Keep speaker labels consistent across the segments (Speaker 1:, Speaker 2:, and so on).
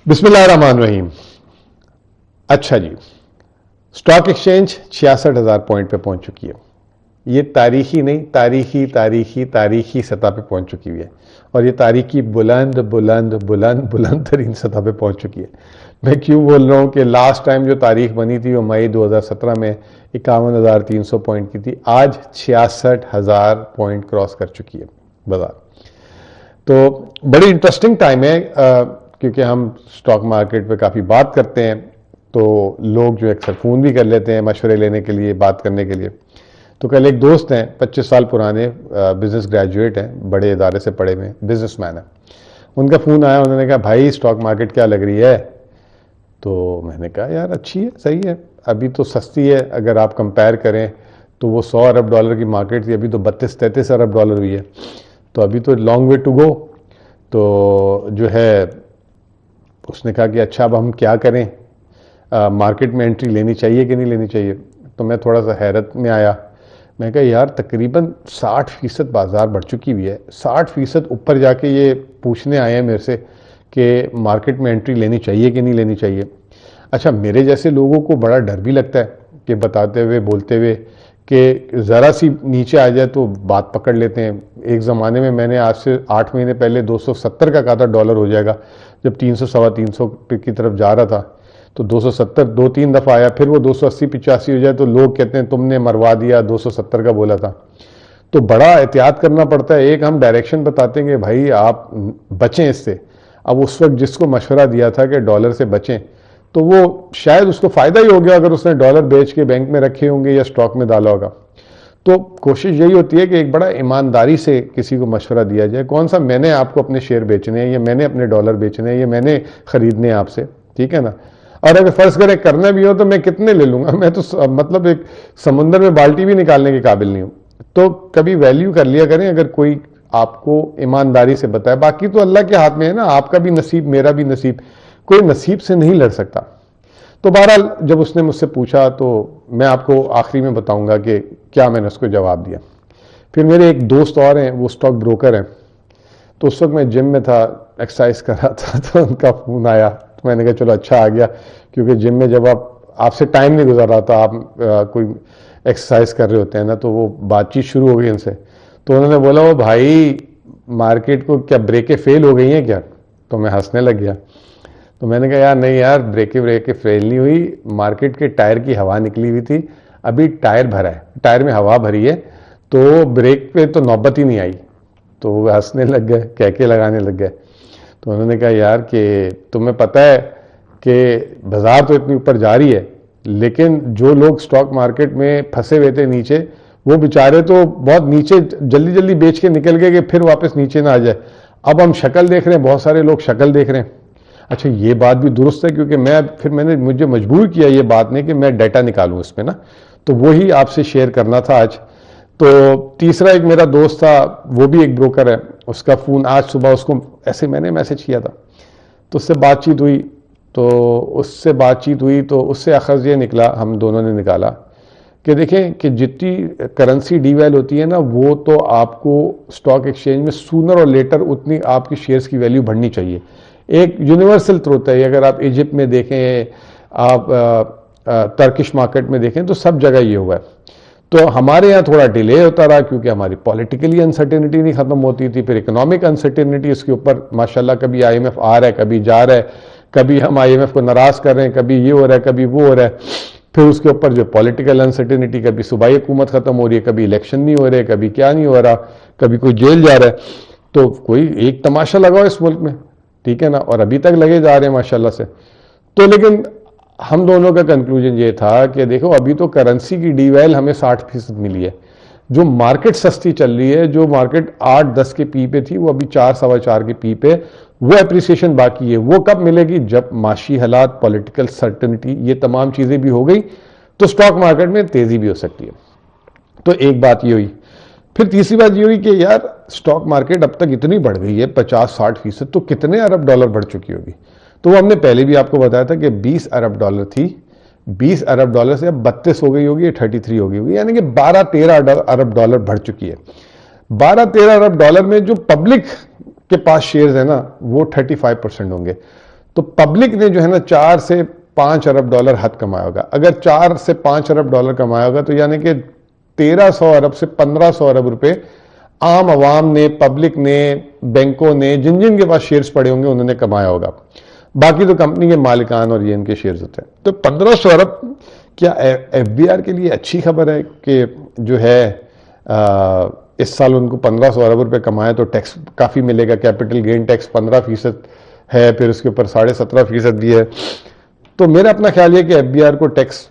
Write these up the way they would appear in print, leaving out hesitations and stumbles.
Speaker 1: बिस्मिल्लाहिर्रहमानिर्रहीम। अच्छा जी, stock exchange 66,000 point पे पहुंच चुकी है। ये तारीखी नहीं, तारीखी सतह पे पहुंच चुकी हुई है और ये तारीखी बुलंद बुलंद बुलंद बुलंद तरीन सतह पे पहुंच चुकी है। मैं क्यों बोल रहा हूं कि लास्ट टाइम जो तारीख बनी थी वो मई 2017 में 51,300 पॉइंट की थी। आज 66,000 पॉइंट क्रॉस कर चुकी है बाजार। तो बड़ी इंटरेस्टिंग टाइम है क्योंकि हम स्टॉक मार्केट पे काफ़ी बात करते हैं, तो लोग जो अक्सर फ़ोन भी कर लेते हैं मशवरे लेने के लिए, बात करने के लिए। तो कल एक दोस्त हैं, 25 साल पुराने, बिजनेस ग्रेजुएट हैं, बड़े इदारे से पढ़े हुए बिजनेसमैन हैं। उनका फ़ोन आया, उन्होंने कहा भाई स्टॉक मार्केट क्या लग रही है? तो मैंने कहा यार अच्छी है, सही है, अभी तो सस्ती है। अगर आप कंपेयर करें तो वो 100 अरब डॉलर की मार्केट थी, अभी तो 32-33 अरब डॉलर हुई है, तो अभी तो लॉन्ग वे टू गो। तो जो है उसने कहा कि अच्छा अब हम क्या करें, मार्केट में एंट्री लेनी चाहिए कि नहीं लेनी चाहिए? तो मैं थोड़ा सा हैरत में आया। मैं कहा यार तकरीबन 60% बाजार बढ़ चुकी हुई है, 60% ऊपर जाके ये पूछने आए हैं मेरे से कि मार्केट में एंट्री लेनी चाहिए कि नहीं लेनी चाहिए। अच्छा, मेरे जैसे लोगों को बड़ा डर भी लगता है कि बताते हुए, बोलते हुए कि ज़रा सी नीचे आ जाए तो बात पकड़ लेते हैं। एक ज़माने में मैंने आज से 8 महीने पहले 270 का कहा था डॉलर हो जाएगा, जब 300 सवा 300 की तरफ जा रहा था। तो 270 2-3 दफ़ा आया, फिर वो 280-85 हो जाए तो लोग कहते हैं तुमने मरवा दिया, 270 का बोला था। तो बड़ा एहतियात करना पड़ता है। एक हम डायरेक्शन बताते हैं कि भाई आप बचें इससे। अब उस वक्त जिसको मशवरा दिया था कि डॉलर से बचें, तो वो शायद उसको फ़ायदा ही हो गया अगर उसने डॉलर बेच के बैंक में रखे होंगे या स्टॉक में डाला होगा। तो कोशिश यही होती है कि एक बड़ा ईमानदारी से किसी को मशवरा दिया जाए, कौन सा मैंने आपको अपने शेयर बेचने हैं, या मैंने अपने डॉलर बेचने हैं, या मैंने खरीदने हैं आपसे, ठीक है ना। और अगर फर्ज करें करना भी हो तो मैं कितने ले लूँगा? मैं तो मतलब एक समुंदर में बाल्टी भी निकालने के काबिल नहीं हूँ। तो कभी वैल्यू कर लिया करें अगर कोई आपको ईमानदारी से बताए। बाकी तो अल्लाह के हाथ में है ना, आपका भी नसीब मेरा भी नसीब, कोई नसीब से नहीं लड़ सकता। तो बहरहाल जब उसने मुझसे पूछा तो मैं आपको आखिरी में बताऊंगा कि क्या मैंने उसको जवाब दिया। फिर मेरे एक दोस्त और हैं, वो स्टॉक ब्रोकर हैं। तो उस वक्त मैं जिम में था, एक्सरसाइज कर रहा था, तो उनका फ़ोन आया। तो मैंने कहा चलो अच्छा आ गया, क्योंकि जिम में जब आपसे टाइम नहीं गुजर रहा था, आप कोई एक्सरसाइज कर रहे होते हैं ना, तो वो बातचीत शुरू हो गई उनसे। तो उन्होंने बोला वो भाई मार्केट को क्या ब्रेकें फेल हो गई हैं क्या? तो मैं हंसने लग गया। तो मैंने कहा यार नहीं यार, ब्रेकें फेल नहीं हुई, मार्केट के टायर की हवा निकली हुई थी, अभी टायर भरा है, टायर में हवा भरी है, तो ब्रेक पे तो नौबत ही नहीं आई। तो वो हंसने लग गए, कहके लगाने लग गए। तो उन्होंने कहा यार कि तुम्हें पता है कि बाजार तो इतनी ऊपर जा रही है, लेकिन जो लोग स्टॉक मार्केट में फंसे हुए थे नीचे, वो बेचारे तो बहुत नीचे जल्दी जल्दी बेच के निकल गए कि फिर वापस नीचे ना आ जाए। अब हम शक्ल देख रहे हैं, बहुत सारे लोग शक्ल देख रहे हैं। अच्छा, ये बात भी दुरुस्त है, क्योंकि मुझे मजबूर किया ये बात ने कि मैं डाटा निकालूं इसमें ना, तो वही आपसे शेयर करना था आज। तो तीसरा एक मेरा दोस्त था, वो भी एक ब्रोकर है, उसका फ़ोन आज सुबह, उसको ऐसे मैंने मैसेज किया था, तो उससे बातचीत हुई। तो उससे अखज़ ये निकला, हम दोनों ने निकाला कि देखें कि जितनी करेंसी डीवैल होती है ना, वो तो आपको स्टॉक एक्सचेंज में सूनर और लेटर उतनी आपकी शेयर्स की वैल्यू बढ़नी चाहिए। एक यूनिवर्सल ट्रुथ है। अगर आप इजिप्ट में देखें, आप टर्किश मार्केट में देखें, तो सब जगह ये हुआ है। तो हमारे यहाँ थोड़ा डिले होता रहा, क्योंकि हमारी पॉलिटिकली अनसर्टेनिटी नहीं खत्म होती थी, फिर इकोनॉमिक अनसर्टेनिटी, इसके ऊपर माशाल्लाह कभी आईएमएफ आ रहा है, कभी जा रहा है, कभी हम आईएमएफ को नाराज कर रहे हैं, कभी ये हो रहा है, कभी वो हो रहा है। फिर उसके ऊपर जो पॉलिटिकल अनसर्टेनिटी, कभी सूबाई हुकूमत खत्म हो रही है, कभी इलेक्शन नहीं हो रहे, कभी क्या नहीं हो रहा, कभी कोई जेल जा रहा है। तो कोई एक तमाशा लगाओ इस मुल्क में, ठीक है ना, और अभी तक लगे जा रहे हैं माशाल्लाह से। तो लेकिन हम दोनों का कंक्लूजन ये था कि देखो अभी तो करेंसी की डीवैल हमें 60% मिली है, जो मार्केट सस्ती चल रही है, जो मार्केट 8-10 के पी पे थी, वो अभी 4-4.25 के पी पे, वो एप्रिसिएशन बाकी है। वो कब मिलेगी? जब माशी हालात, पॉलिटिकल सर्टेनिटी, ये तमाम चीज़ें भी हो गई, तो स्टॉक मार्केट में तेज़ी भी हो सकती है। तो एक बात ये हुई। फिर तीसरी बात ये हुई कि यार स्टॉक मार्केट अब तक इतनी बढ़ गई है 50-60%, तो कितने अरब डॉलर बढ़ चुकी होगी? तो वो हमने पहले भी आपको बताया था कि 20 अरब डॉलर थी, 20 अरब डॉलर से अब 32 हो गई होगी, 33 हो गई होगी, यानी कि 12-13 अरब डॉलर बढ़ चुकी है। 12-13 अरब डॉलर में जो पब्लिक के पास शेयर्स है ना, वो 35% होंगे। तो पब्लिक ने जो है ना 4 से 5 अरब डॉलर हद कमाया होगा। अगर 4 से 5 अरब डॉलर कमाया होगा तो यानी कि 1300 अरब से 1500 अरब रुपए आम आवाम ने, पब्लिक ने, बैंकों ने, जिन जिन के पास शेयर्स पड़े होंगे उन्होंने कमाया होगा। बाकी तो कंपनी के मालिकान और ये इनके शेयर्स होते हैं। तो 1500 अरब क्या एफबीआर के लिए अच्छी खबर है कि जो है इस साल उनको 1500 अरब रुपए कमाए तो टैक्स काफ़ी मिलेगा। कैपिटल गेन टैक्स 15% है, फिर उसके ऊपर 17.5% भी है। तो मेरा अपना ख्याल है कि एफबीआर को टैक्स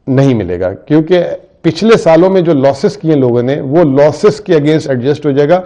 Speaker 1: नहीं मिलेगा, क्योंकि पिछले सालों में जो लॉसेस किए लोगों ने वो लॉसेस के अगेंस्ट एडजस्ट हो जाएगा।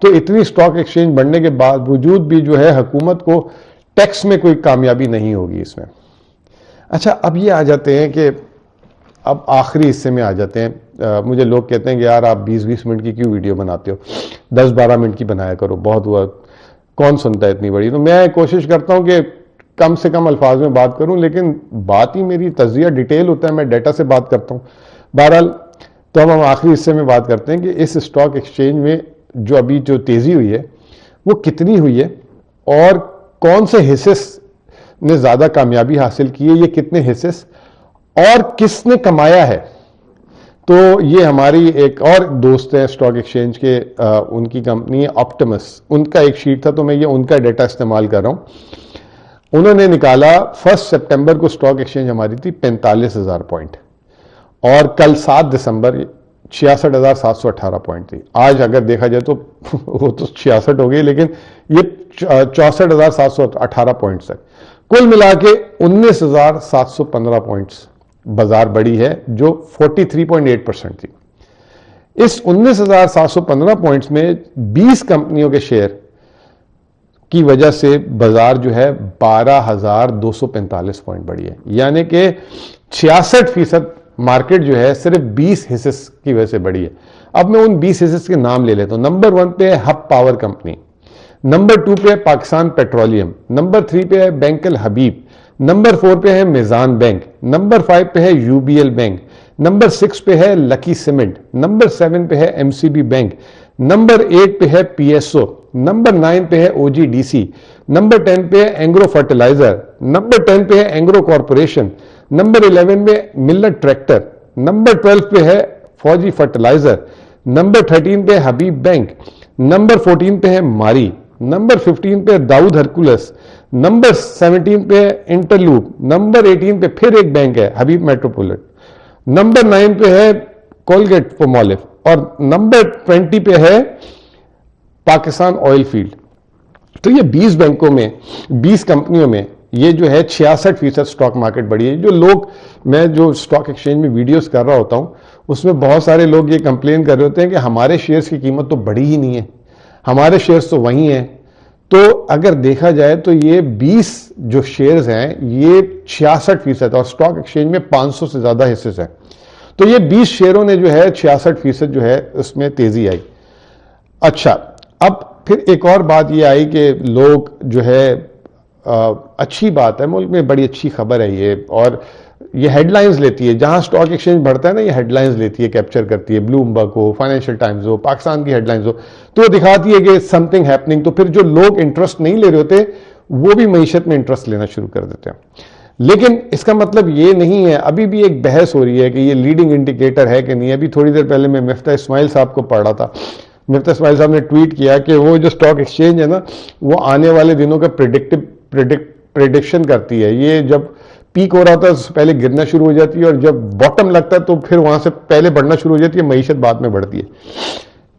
Speaker 1: तो इतनी स्टॉक एक्सचेंज बढ़ने के बावजूद भी जो है हुकूमत को टैक्स में कोई कामयाबी नहीं होगी इसमें। अच्छा, अब ये आ जाते हैं कि अब आखिरी हिस्से में आ जाते हैं। मुझे लोग कहते हैं कि यार आप 20-20 मिनट की क्यों वीडियो बनाते हो, 10-12 मिनट की बनाया करो, बहुत हुआ, कौन सुनता है इतनी बड़ी। तो मैं कोशिश करता हूं कि कम से कम अल्फाज में बात करूं, लेकिन बात ही मेरी तजिया डिटेल होता है, मैं डेटा से बात करता हूं। बहरहाल, तो अब हम आखिरी हिस्से में बात करते हैं कि इस स्टॉक एक्सचेंज में जो अभी जो तेजी हुई है वो कितनी हुई है और कौन से हिस्से ने ज्यादा कामयाबी हासिल की है, ये कितने हिस्से और किसने कमाया है। तो ये हमारी एक और दोस्त है स्टॉक एक्सचेंज के, उनकी कंपनी है ऑप्टिमस, उनका एक शीट था, तो मैं ये उनका डेटा इस्तेमाल कर रहा हूं। उन्होंने निकाला 1 सितंबर को स्टॉक एक्सचेंज हमारी थी 45,000 पॉइंट और कल 7 दिसंबर 66,718 पॉइंट थी। आज अगर देखा जाए तो वो तो 66 हो गई, लेकिन ये 64,718 पॉइंट्स है। कुल मिला के 19,715 पॉइंट्स बाजार बढ़ी है, जो 43.8% थी। इस 19,715 पॉइंट्स में 20 कंपनियों के शेयर की वजह से बाजार जो है 12,245 पॉइंट बढ़ी है, यानी कि 66% मार्केट जो है सिर्फ 20 हिस्से की वजह से बढ़ी है। अब मैं उन 20 हिस्से के नाम ले लेता हूं। नंबर 1 पे है हब पावर कंपनी, नंबर 2 पे है पाकिस्तान पेट्रोलियम, नंबर 3 पे है बैंक अल हबीब, नंबर 4 पे है मिजान बैंक, नंबर 5 पे है यूबीएल बैंक, नंबर 6 पे है लकी सीमेंट, नंबर 7 पे है एमसीबी बैंक, नंबर 8 पे है पीएसओ, नंबर 9 पे है ओजीडीसी, नंबर 10 पे है एंग्रो फर्टिलाइजर, नंबर 10 पे है एंग्रो कॉर्पोरेशन, नंबर 11 पे मिल्लत ट्रैक्टर, नंबर 12 पे है फौजी फर्टिलाइजर, नंबर 13 पे हबीब बैंक, नंबर 14 पे है मारी, नंबर 15 पे दाऊद हरकुलस, नंबर 17 पे इंटरलूप, नंबर 18 पे फिर एक बैंक है हबीब मेट्रोपोलिट, नंबर 9 पे है कोलगेट पोमोलिव और नंबर 20 पे है पाकिस्तान ऑयल फील्ड। तो ये 20 बैंकों में, 20 कंपनियों में ये जो है 66% स्टॉक मार्केट बढ़ी है। जो लोग, मैं जो स्टॉक एक्सचेंज में वीडियोस कर रहा होता हूं उसमें बहुत सारे लोग ये कंप्लेन कर रहे होते हैं कि हमारे शेयर्स की कीमत तो बढ़ी ही नहीं है, हमारे शेयर्स तो वही हैं। तो अगर देखा जाए तो ये 20 जो शेयर्स हैं ये 66% और स्टॉक एक्सचेंज में 500 से ज्यादा हिस्से हैं। तो ये 20 शेयरों ने जो है 66% जो है उसमें तेजी आई। अच्छा, अब फिर एक और बात ये आई कि लोग जो है अच्छी बात है, मुल्क में बड़ी अच्छी खबर है ये, और ये हेडलाइंस लेती है। जहां स्टॉक एक्सचेंज बढ़ता है ना, ये हेडलाइंस लेती है, कैप्चर करती है, ब्लूमबर्ग हो, फाइनेंशियल टाइम्स हो, पाकिस्तान की हेडलाइंस हो, तो वो दिखाती है कि समथिंग हैपनिंग। तो फिर जो लोग इंटरेस्ट नहीं ले रहे होते वो भी मईशत में इंटरेस्ट लेना शुरू कर देते हैं। लेकिन इसका मतलब ये नहीं है, अभी भी एक बहस हो रही है कि ये लीडिंग इंडिकेटर है कि नहीं। अभी थोड़ी देर पहले मैं मिफ्ता इस्माइल साहब को पढ़ रहा था, मिफ्ता इस्माइल साहब ने ट्वीट किया कि वो जो स्टॉक एक्सचेंज है ना, वो आने वाले दिनों का प्रिडिक्शन करती है। ये जब पीक हो रहा था उससे पहले गिरना शुरू हो जाती है, और जब बॉटम लगता है तो फिर वहां से पहले बढ़ना शुरू हो जाती है, मईशत बाद में बढ़ती है।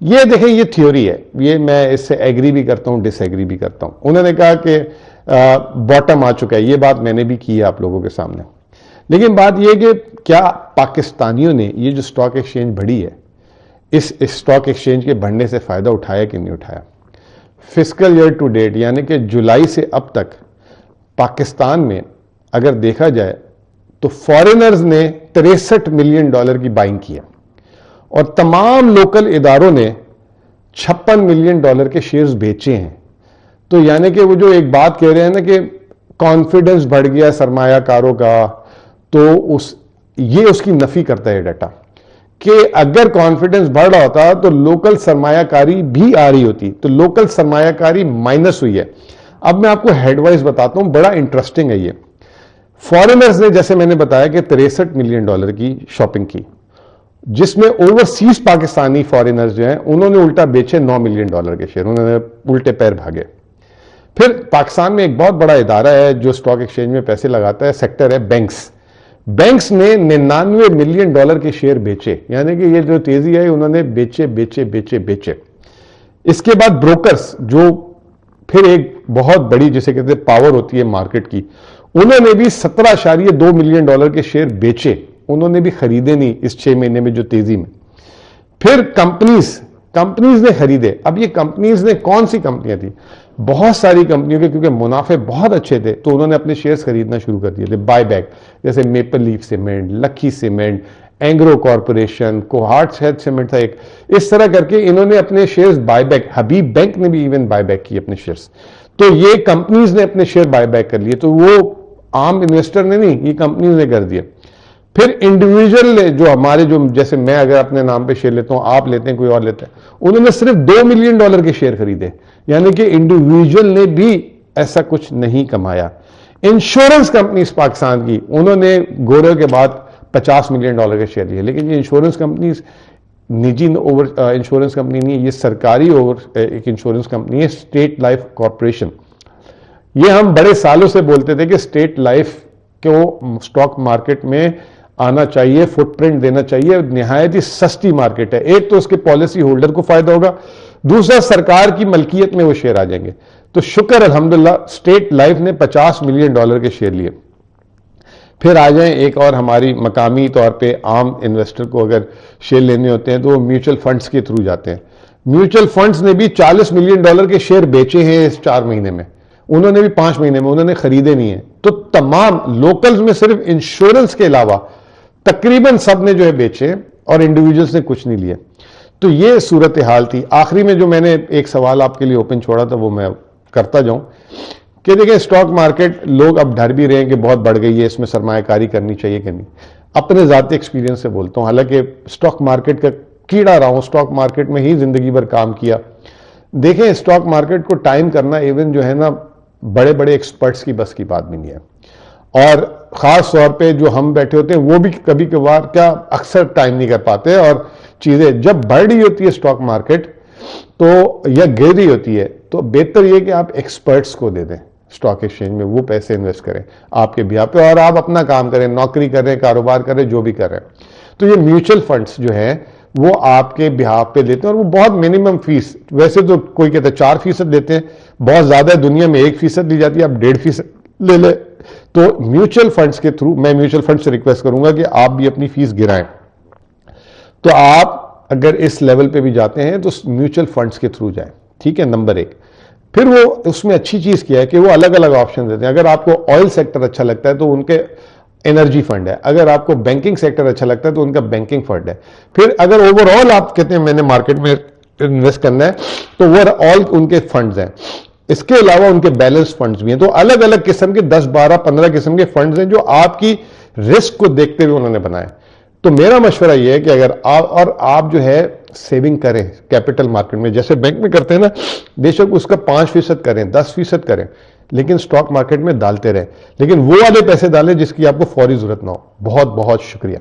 Speaker 1: ये देखें, ये थ्योरी है, ये मैं इससे एग्री भी करता हूं, डिसएग्री भी करता हूं। उन्होंने कहा कि बॉटम आ चुका है, ये बात मैंने भी की है आप लोगों के सामने। लेकिन बात यह कि क्या पाकिस्तानियों ने ये जो स्टॉक एक्सचेंज बढ़ी है, इस स्टॉक एक्सचेंज के बढ़ने से फायदा उठाया कि नहीं उठाया। फिस्कल ईयर टू डेट यानी कि जुलाई से अब तक पाकिस्तान में अगर देखा जाए तो फॉरेनर्स ने $63 मिलियन की बाइंग की है, और तमाम लोकल इदारों ने $56 मिलियन के शेयर्स बेचे हैं। तो यानी कि वो जो एक बात कह रहे हैं ना कि कॉन्फिडेंस बढ़ गया सरमायाकारों का, तो ये उसकी नफी करता है डाटा कि अगर कॉन्फिडेंस बढ़ रहा होता तो लोकल सरमायाकारी भी आ रही होती, तो लोकल सरमायाकारी माइनस हुई है। अब मैं आपको हेडवाइज बताता हूं, बड़ा इंटरेस्टिंग है ये। फॉरेनर्स ने, जैसे मैंने बताया कि $63 मिलियन की शॉपिंग की, जिसमें ओवरसीज पाकिस्तानी फॉरेनर्स जो हैं उन्होंने उल्टा बेचे $9 मिलियन के शेयर, उन्होंने उल्टे पैर भागे। फिर पाकिस्तान में एक बहुत बड़ा इदारा है जो स्टॉक एक्सचेंज में पैसे लगाता है, सेक्टर है बैंक्स। बैंक्स ने $99 मिलियन के शेयर बेचे, यानी कि ये जो तेजी है उन्होंने बेचे बेचे बेचे बेचे। इसके बाद ब्रोकर्स, जो फिर एक बहुत बड़ी जिसे कहते हैं पावर होती है मार्केट की, उन्होंने भी $17.2 मिलियन के शेयर बेचे, उन्होंने भी खरीदे नहीं इस 6 महीने में जो तेजी में। फिर कंपनीज ने खरीदे। अब ये कंपनीज ने, कौन सी कंपनियां थी? बहुत सारी कंपनियों के, क्योंकि मुनाफे बहुत अच्छे थे तो उन्होंने अपने शेयर्स खरीदना शुरू कर दिए थे, बायबैक, जैसे Maple Leaf cement, Lucky cement, Engro corporation, कोहार्ट्स हेल्थ सीमेंट था एक। इस तरह करके इन्होंने अपने शेयर्स बायबैक, हबीब बैंक ने भी इवन बायबैक किए अपने शेयर्स। तो ये कंपनीज ने अपने शेयर बायबैक कर लिए, तो वो आम इन्वेस्टर ने नहीं, ये कंपनीज ने कर दिया। फिर इंडिविजुअल जो हमारे, जो जैसे मैं अगर अपने नाम पे शेयर लेता हूं, आप लेते हैं, कोई और लेता है, उन्होंने सिर्फ $2 मिलियन के शेयर खरीदे, यानी कि इंडिविजुअल ने भी ऐसा कुछ नहीं कमाया। इंश्योरेंस कंपनीज पाकिस्तान की, उन्होंने गोरे के बाद $50 मिलियन के शेयर लिए, लेकिन ये इंश्योरेंस कंपनीज निजी ओवर इंश्योरेंस कंपनी नहीं है, ये सरकारी ओवर एक इंश्योरेंस कंपनी है, स्टेट लाइफ कॉर्पोरेशन। ये हम बड़े सालों से बोलते थे कि स्टेट लाइफ को स्टॉक मार्केट में आना चाहिए, फुटप्रिंट देना चाहिए, निहायत ही सस्ती मार्केट है। एक तो उसके पॉलिसी होल्डर को फायदा होगा, दूसरा सरकार की मलकियत में वो शेयर आ जाएंगे। तो शुक्र अल्हम्दुलिल्लाह स्टेट लाइफ ने $50 मिलियन के शेयर लिए। फिर आ जाएं एक और हमारी मकामी तौर पे आम इन्वेस्टर को अगर शेयर लेने होते हैं तो वो म्यूचुअल फंड्स के थ्रू जाते हैं। म्यूचुअल फंड्स ने भी $40 मिलियन के शेयर बेचे हैं इस 4 महीने में, उन्होंने भी 5 महीने में, उन्होंने खरीदे नहीं है। तो तमाम लोकल्स में सिर्फ इंश्योरेंस के अलावा तकरीबन सब ने जो है बेचे और इंडिविजुअल्स ने कुछ नहीं लिए। तो ये सूरत हाल थी। आखिरी में जो मैंने एक सवाल आपके लिए ओपन छोड़ा था वो मैं करता जाऊं कि देखिए स्टॉक मार्केट, लोग अब डर भी रहे हैं कि बहुत बढ़ गई है, इसमें सरमायाकारी करनी चाहिए कि नहीं। अपने ज़ाती एक्सपीरियंस से बोलता हूं, हालांकि स्टॉक मार्केट का कीड़ा रहा हूं, स्टॉक मार्केट में ही जिंदगी भर काम किया। देखें स्टॉक मार्केट को टाइम करना इवन जो है ना बड़े बड़े एक्सपर्ट्स की बस की बात भी नहीं है, और ख़ास तौर पे जो हम बैठे होते हैं वो भी कभी कभार क्या अक्सर टाइम नहीं कर पाते। और चीज़ें जब बढ़ रही होती है स्टॉक मार्केट तो या गिर रही होती है, तो बेहतर ये कि आप एक्सपर्ट्स को दे दें स्टॉक एक्सचेंज में, वो पैसे इन्वेस्ट करें आपके बिहार पे और आप अपना काम करें, नौकरी करें, कारोबार करें, जो भी कर रहे हैं। तो ये म्यूचुअल फंड्स जो है वो आपके बिहार पे देते हैं, और वो बहुत मिनिमम फीस, वैसे तो कोई कहता है 4% देते हैं, बहुत ज़्यादा है, दुनिया में 1% दी जाती है, आप 1.5% ले ले। तो म्यूचुअल फंड्स के थ्रू मैं म्यूचुअल फंड से रिक्वेस्ट करूंगा कि आप भी अपनी फीस गिराएं। तो आप अगर इस लेवल पे भी जाते हैं तो म्यूचुअल फंड्स के थ्रू जाएं, ठीक है, नंबर 1। फिर वो उसमें अच्छी चीज क्या है कि वो अलग अलग ऑप्शन देते हैं। अगर आपको ऑयल सेक्टर अच्छा लगता है तो उनके एनर्जी फंड है, अगर आपको बैंकिंग सेक्टर अच्छा लगता है तो उनका बैंकिंग फंड है। फिर अगर ओवरऑल आप कहते हैं मैंने मार्केट में इन्वेस्ट करना है तो ओवरऑल उनके फंड्स हैं। इसके अलावा उनके बैलेंस फंड्स भी हैं। तो अलग अलग किस्म के 10, 12, 15 किस्म के फंड्स हैं जो आपकी रिस्क को देखते हुए उन्होंने बनाए। तो मेरा मशवरा यह है कि अगर आप जो है सेविंग करें कैपिटल मार्केट में, जैसे बैंक में करते हैं ना, बेशक उसका 5% करें, 10% करें, लेकिन स्टॉक मार्केट में डालते रहें, लेकिन वो वाले पैसे डालें जिसकी आपको फौरी जरूरत ना हो। बहुत बहुत शुक्रिया।